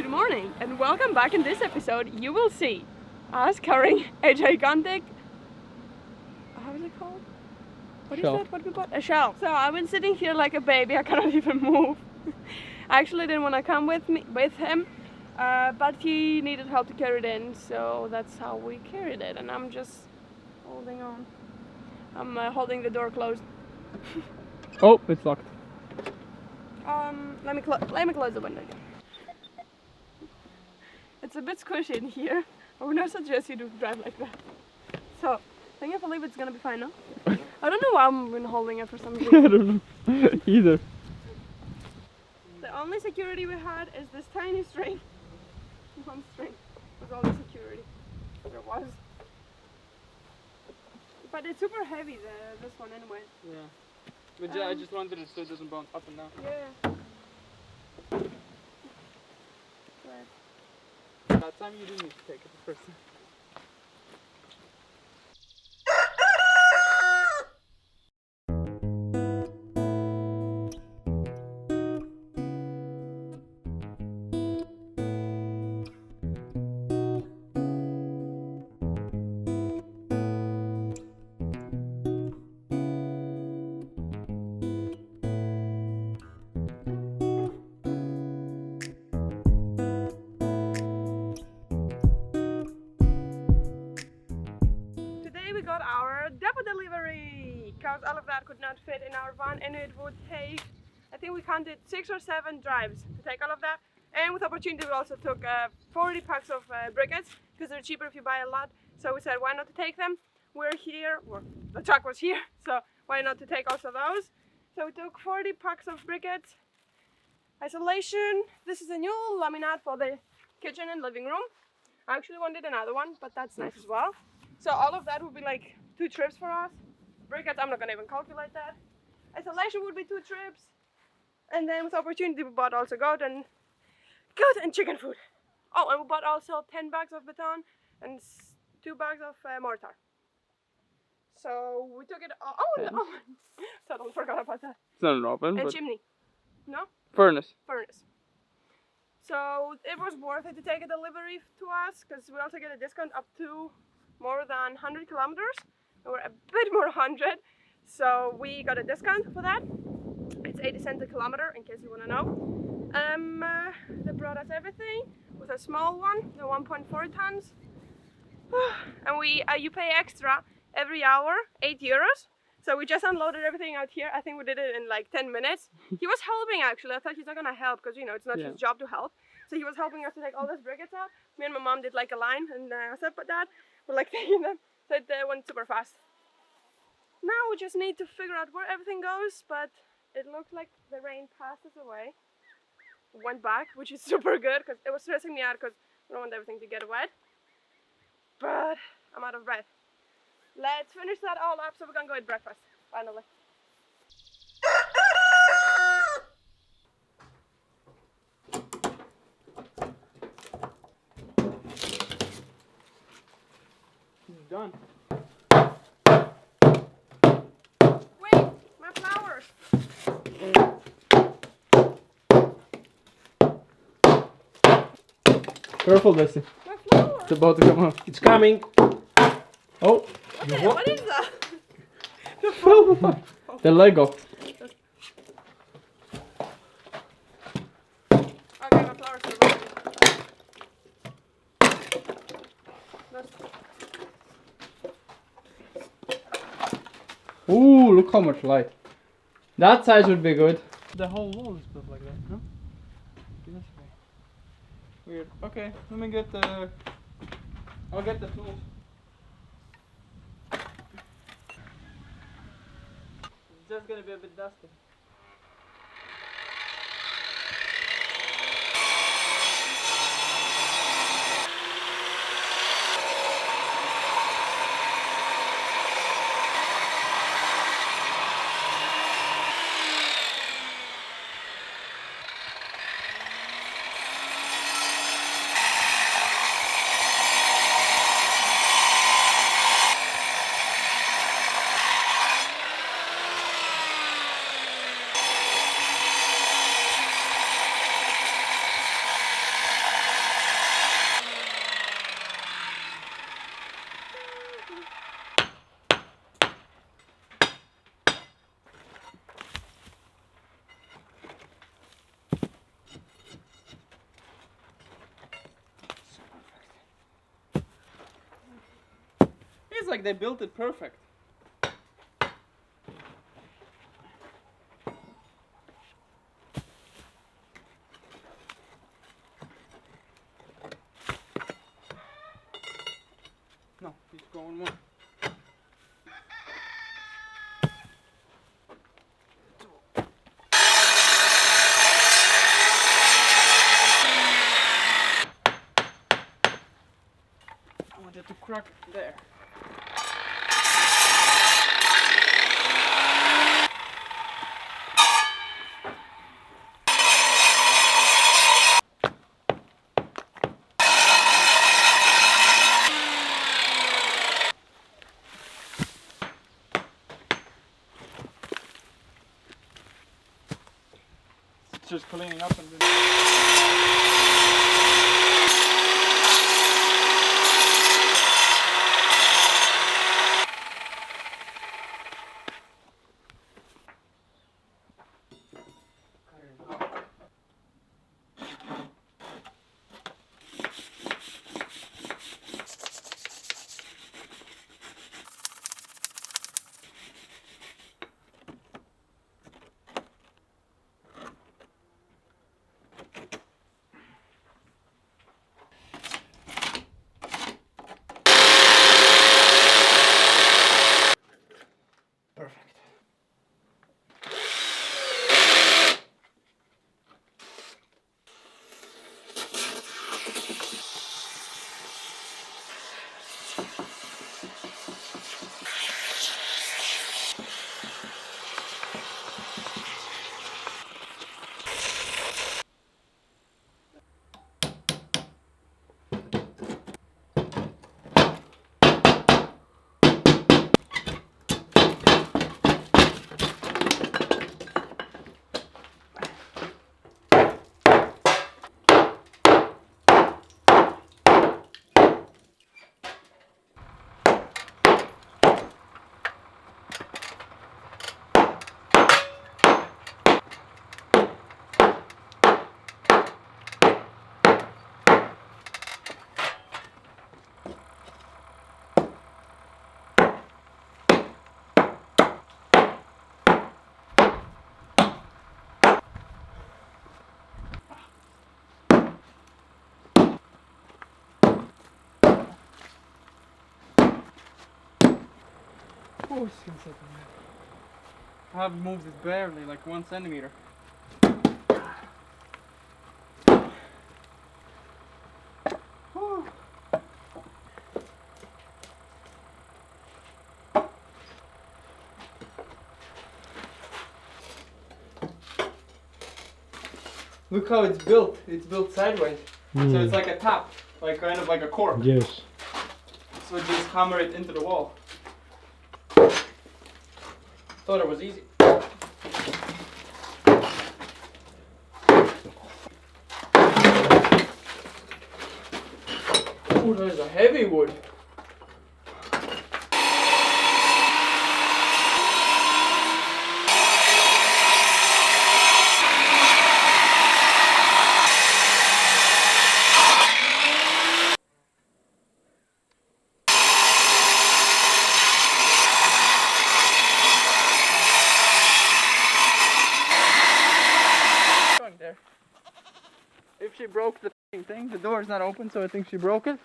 Good morning and welcome back. In this episode you will see us carrying a gigantic, how is it called? What is that? What we bought? A shell. So I've been sitting here like a baby, I cannot even move. I actually didn't want to come with him, but he needed help to carry it in, so that's how we carried it, and I'm just holding on. I'm holding the door closed. Oh, it's locked. Let me close the window again. It's a bit squishy in here. I would not suggest you do drive like that. So, I believe it's gonna be fine now. I don't know why I've been holding it for some reason. I don't know either. The only security we had is this tiny string. One string was all the security there was. But it's super heavy, this one anyway. Yeah. But I just wanted it so it doesn't bounce up and down. Yeah. That time you didn't need to take it the first time. We got our depot delivery because all of that could not fit in our van, and it would take, I think we counted 6 or 7 drives to take all of that. And with opportunity we also took 40 packs of briquettes because they're cheaper if you buy a lot, so we said why not to take them. We're here, the truck was here, so why not to take also those. So we took 40 packs of briquettes. Isolation, this is a new laminate for the kitchen and living room. I actually wanted another one, but that's nice as well. So all of that would be like 2 trips for us. Briquettes, I'm not gonna even calculate that. Isolation would be 2 trips. And then with opportunity we bought also goat and chicken food. Oh, and we bought also 10 bags of baton and 2 bags of mortar. So we took it all. Oh, and the oven. Totally forgot about that. It's not an oven, And but chimney. No? furnace. Furnace. So it was worth it to take a delivery to us because we also get a discount up to more than 100 kilometers. Or a bit more 100. So we got a discount for that. It's 80 cents a kilometer, in case you want to know. They brought us everything with a small one, the 1.4 tons. And you pay extra every hour, 8 euros. So we just unloaded everything out here. I think we did it in like 10 minutes. He was helping actually. I thought he's not gonna help because it's not his job to help. So he was helping us to take all those briquettes out. Me and my mom did like a line, and I said, but Dad, we're like taking them. So it went super fast. Now we just need to figure out where everything goes, but it looks like the rain passes away. Went back, which is super good because it was stressing me out because I don't want everything to get wet. But I'm out of breath. Let's finish that all up so we can go eat breakfast, finally. It's done. Wait, my flowers! Careful, Desi. My flowers! It's about to come out. It's coming. Oh. Okay, what is that? The Lego. Okay, my flowers are ready. Ooh, look how much light. That size would be good. The whole wall is built like that, no? This way. Weird. Okay, let me get the... I'll get the tools. It's just gonna be a bit dusty. feels like they built it perfect. No, he's going more. I wanted to crack there. Just cleaning up and then... Perfect. Oh, it's gonna sit in there. I have moved it barely, like 1 centimeter. Whew. Look how it's built. It's built sideways. So it's like a tap, like kind of like a cork. Yes. So just hammer it into the wall. Thought it was easy. Ooh, that is a heavy wood. There. If she broke the thing, the door is not open, so I think she broke it.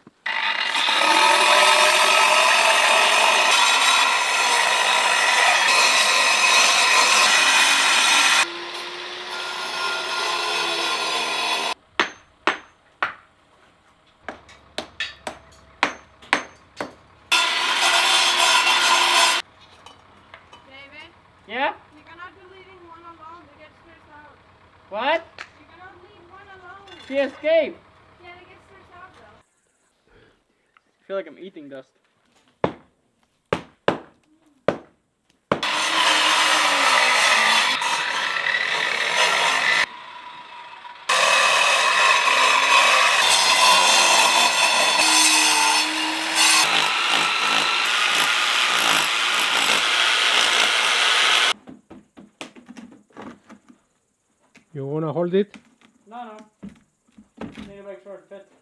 David, Yeah? you cannot be leaving one alone. They get stressed out. What? You cannot leave one alone. She escaped. Yeah, they get stressed out though. I feel like I'm eating dust. You wanna hold it? No. Need to make sure it fits.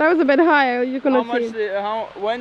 was a bit high. You How couldn't much? see. When?